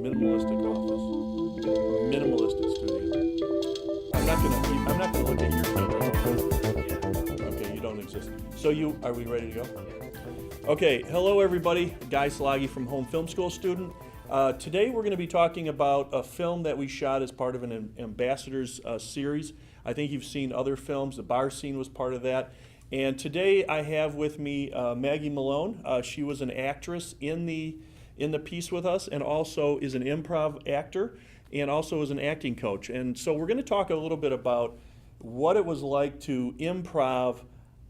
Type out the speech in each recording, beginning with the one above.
minimalistic office, minimalistic studio. I'm not gonna look at your camera. Okay, you don't exist. So are we ready to go? Okay, hello everybody. Guy Sloggy from Home Film School student. Today we're going to be talking about a film that we shot as part of an Ambassadors series. I think you've seen other films. The bar scene was part of that. And today I have with me Maggie Malone. She was an actress in the piece with us, and also is an improv actor, and also is an acting coach. And so we're going to talk a little bit about what it was like to improv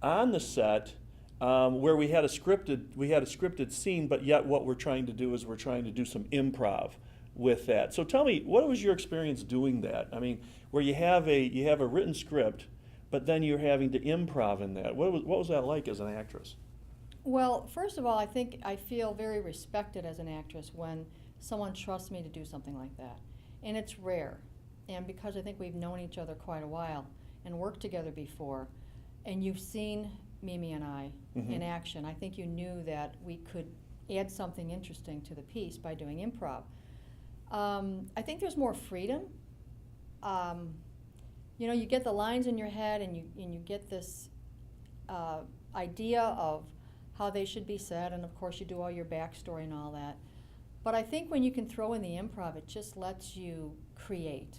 on the set, where we had a scripted scene, but yet what we're trying to do is we're trying to do some improv with that. So tell me, what was your experience doing that? I mean, where you have a written script, but then you're having to improv in that. What was that like as an actress? Well, first of all, I think I feel very respected as an actress when someone trusts me to do something like that. And it's rare. And because I think we've known each other quite a while and worked together before, and you've seen Mimi and I in action, I think you knew that we could add something interesting to the piece by doing improv. I think there's more freedom. You know, you get the lines in your head, and you get this idea of how they should be said, and of course you do all your backstory and all that. But I think when you can throw in the improv, it just lets you create.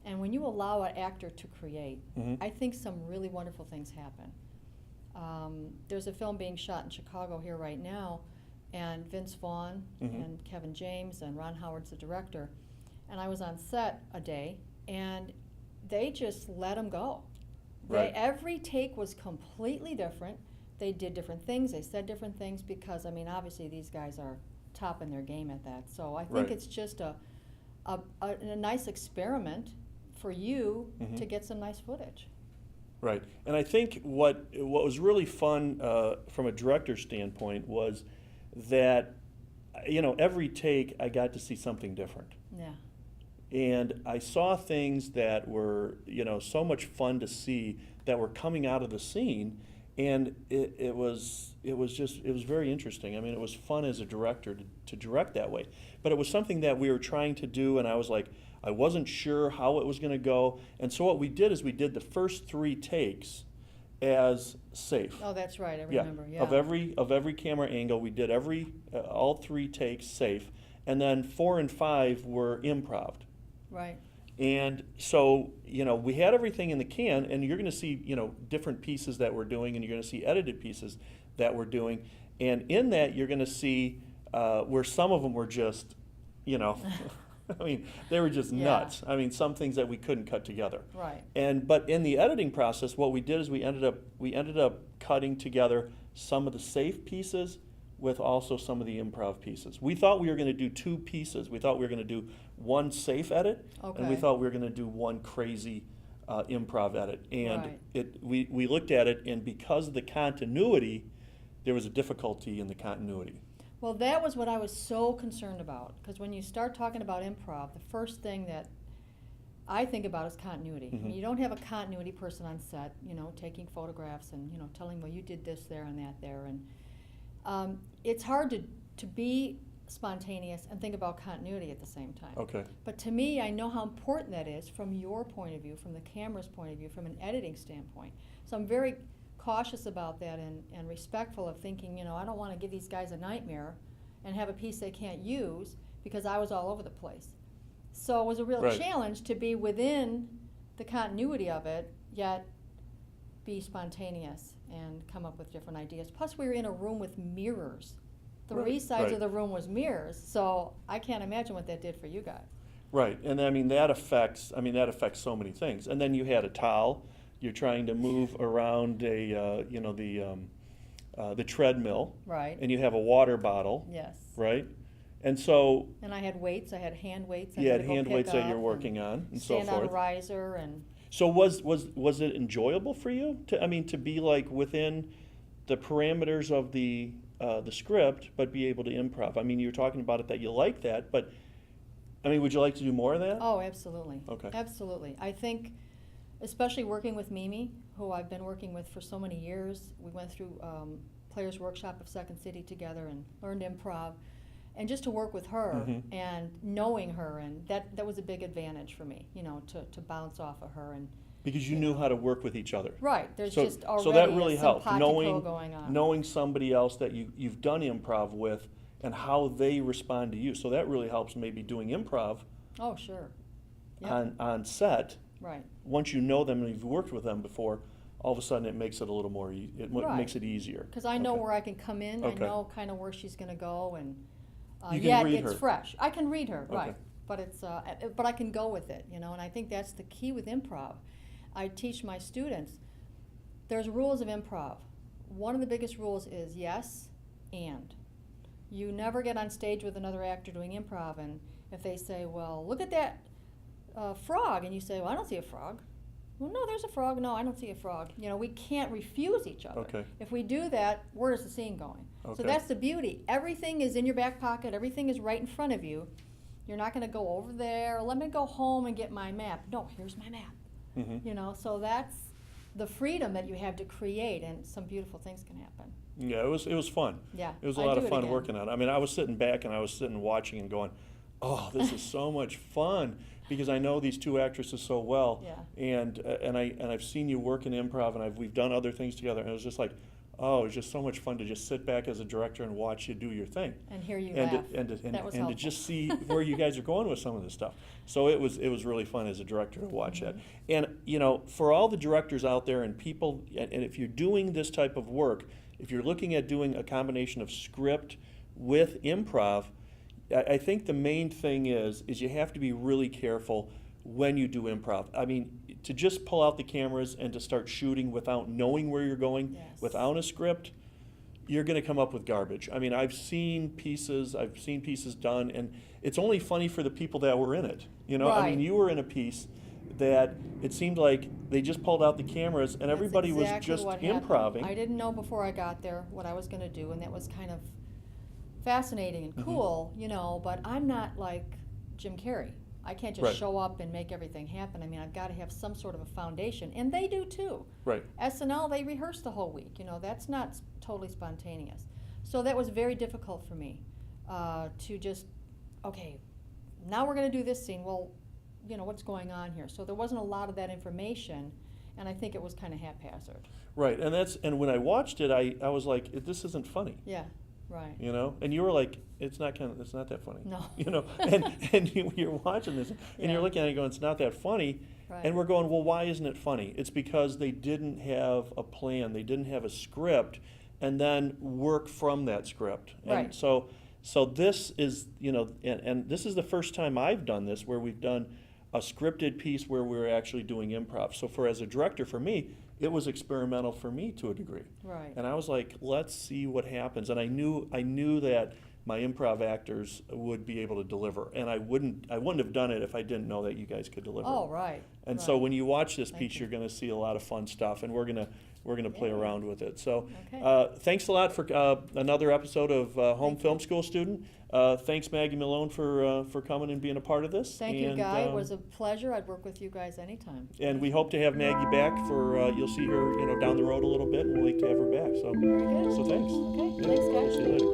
And when you allow an actor to create, I think some really wonderful things happen. There's a film being shot in Chicago here right now, and Vince Vaughn and Kevin James and Ron Howard's the director. And I was on set a day, and they just let them go. Right. Every take was completely different. They did different things, they said different things, because, I mean, obviously these guys are top in their game at that. So I think it's just a nice experiment for you to get some nice footage. Right, and I think what was really fun from a director's standpoint was that, you know, every take I got to see something different. Yeah. And I saw things that were, you know, so much fun to see that were coming out of the scene, and it was very interesting. I mean, it was fun as a director to direct that way, but it was something that we were trying to do, and I was like, I wasn't sure how it was going to go, and so what we did is we did the first 3 takes as safe. Oh, that's right. I remember. Yeah. Of every camera angle, we did all 3 takes safe, and then 4 and 5 were improv. Right. And so, you know, we had everything in the can, and you're going to see, you know, different pieces that we're doing, and you're going to see edited pieces that we're doing, and in that you're going to see where some of them were just, you know. I mean, they were just nuts. I mean, some things that we couldn't cut together. Right. But in the editing process, what we did is we ended up cutting together some of the safe pieces with also some of the improv pieces. We thought we were going to do 2 pieces. We thought we were going to do one safe edit, and we thought we were going to do one crazy improv edit. And we looked at it, and because of the continuity, there was a difficulty in the continuity. Well, that was what I was so concerned about, because when you start talking about improv, the first thing that I think about is continuity. I mean, you don't have a continuity person on set, you know, taking photographs and, you know, telling, well, you did this there and that there. And it's hard to be spontaneous and think about continuity at the same time. Okay. But to me, I know how important that is from your point of view, from the camera's point of view, from an editing standpoint. So I'm very cautious about that and respectful of thinking, you know, I don't want to give these guys a nightmare and have a piece they can't use because I was all over the place. So it was a real challenge to be within the continuity of it, yet be spontaneous and come up with different ideas. Plus, we were in a room with mirrors. 3 sides of the room was mirrors, so I can't imagine what that did for you guys. Right, and I mean that affects so many things. And then you had a towel. You're trying to move around the treadmill. Right. And you have a water bottle. Yes. Right. And so. And I had weights. I had hand weights. You had hand weights that you're working on, and so forth. Stand on a riser and. So was it enjoyable for you to be like within the parameters of the script, but be able to improv? I mean, you were talking about it that you like that, but I mean, would you like to do more of that? Oh, absolutely. Okay. Absolutely. I think, especially working with Mimi, who I've been working with for so many years. We went through Players Workshop of Second City together and learned improv. and just to work with her Mhm. and knowing her, and that was a big advantage for me, to bounce off of her. And Because you knew how to work with each other. right, there's So, just already so that really a helped, simpatico going on. knowing somebody else that you've done improv with and how they respond to you. So that really helps maybe doing improv Oh, sure. Yep. on set. Right. Once you know them and you've worked with them before, all of a sudden it makes it a little more, Right. makes it easier. Because I know Okay. where I can come in, Okay. I know kind of where she's going to go, and You can yet read it's her. fresh. I can read her, Okay. right? But but I can go with it, and I think that's the key with improv. I teach my students. There's rules of improv. One of the biggest rules is yes and. You never get on stage with another actor doing improv, and if they say, "Well, look at that frog," and you say, "Well, I don't see a frog." Well, no, there's a frog. No, I don't see a frog. We can't refuse each other. Okay. If we do that, where's the scene going? Okay. So that's the beauty. Everything is in your back pocket. Everything is right in front of you. You're not going to go over there. Let me go home and get my map. No, here's my map. Mhm. So that's the freedom that you have to create, and some beautiful things can happen. Yeah, it was fun. Yeah, It was a I'd lot do of it fun again. working on it. I mean, I was sitting back and I was sitting watching and going, "Oh, this is so much fun," because I know these two actresses so well. Yeah. And I've seen you work in improv, and we've done other things together, and it was just like, oh, it was just so much fun to just sit back as a director and watch you do your thing. And hear you And laugh. to That was helpful. just see where you guys are going with some of this stuff. So it was really fun as a director to watch that. And for all the directors out there and people, and if you're doing this type of work, if you're looking at doing a combination of script with improv, I think the main thing is you have to be really careful when you do improv. I mean, to just pull out the cameras and to start shooting without knowing where you're going, Yes. without a script, you're going to come up with garbage. I mean, I've seen pieces done, and it's only funny for the people that were in it. I mean, Right. you were in a piece that it seemed like they just pulled out the cameras and everybody That's was exactly just what happened. improving. I didn't know before I got there what I was going to do, and that was kind of fascinating and Mhm. cool, but I'm not like Jim Carrey. I can't just Right. show up and make everything happen. I mean, I've got to have some sort of a foundation, and they do too. Right. SNL, they rehearse the whole week. That's not totally spontaneous. So that was very difficult for me to just, okay, now we're going to do this scene. Well, what's going on here? So there wasn't a lot of that information, and I think it was kind of haphazard. Right. And when I watched it, I was like, this isn't funny. Yeah, right. And you were like, it's not that funny. No. And you're watching this, and Yeah. you're looking at it and going, it's not that funny. Right. And we're going, well, why isn't it funny? It's because they didn't have a plan, they didn't have a script, and then work from that script. And Right. so this is, and this is the first time I've done this, where we've done a scripted piece where we're actually doing improv. So as a director, for me, it was experimental for me to a degree. Right. And I was like, let's see what happens. And I knew that my improv actors would be able to deliver. And I wouldn't have done it if I didn't know that you guys could deliver. Oh, right. And right. so when you watch this Thank piece, you. you're going to see a lot of fun stuff, and we're gonna play Yeah. around with it. So, Okay. thanks a lot for another episode of Home Thank Film you. School Student. Thanks, Maggie Malone, for coming and being a part of this. Thank you, And, Guy. It was a pleasure. I'd work with you guys anytime. and we hope to have Maggie back for you'll see her down the road a little bit, and we'll like to have her back. So Very good. thanks. Okay, Yeah, thanks, guys. See you later.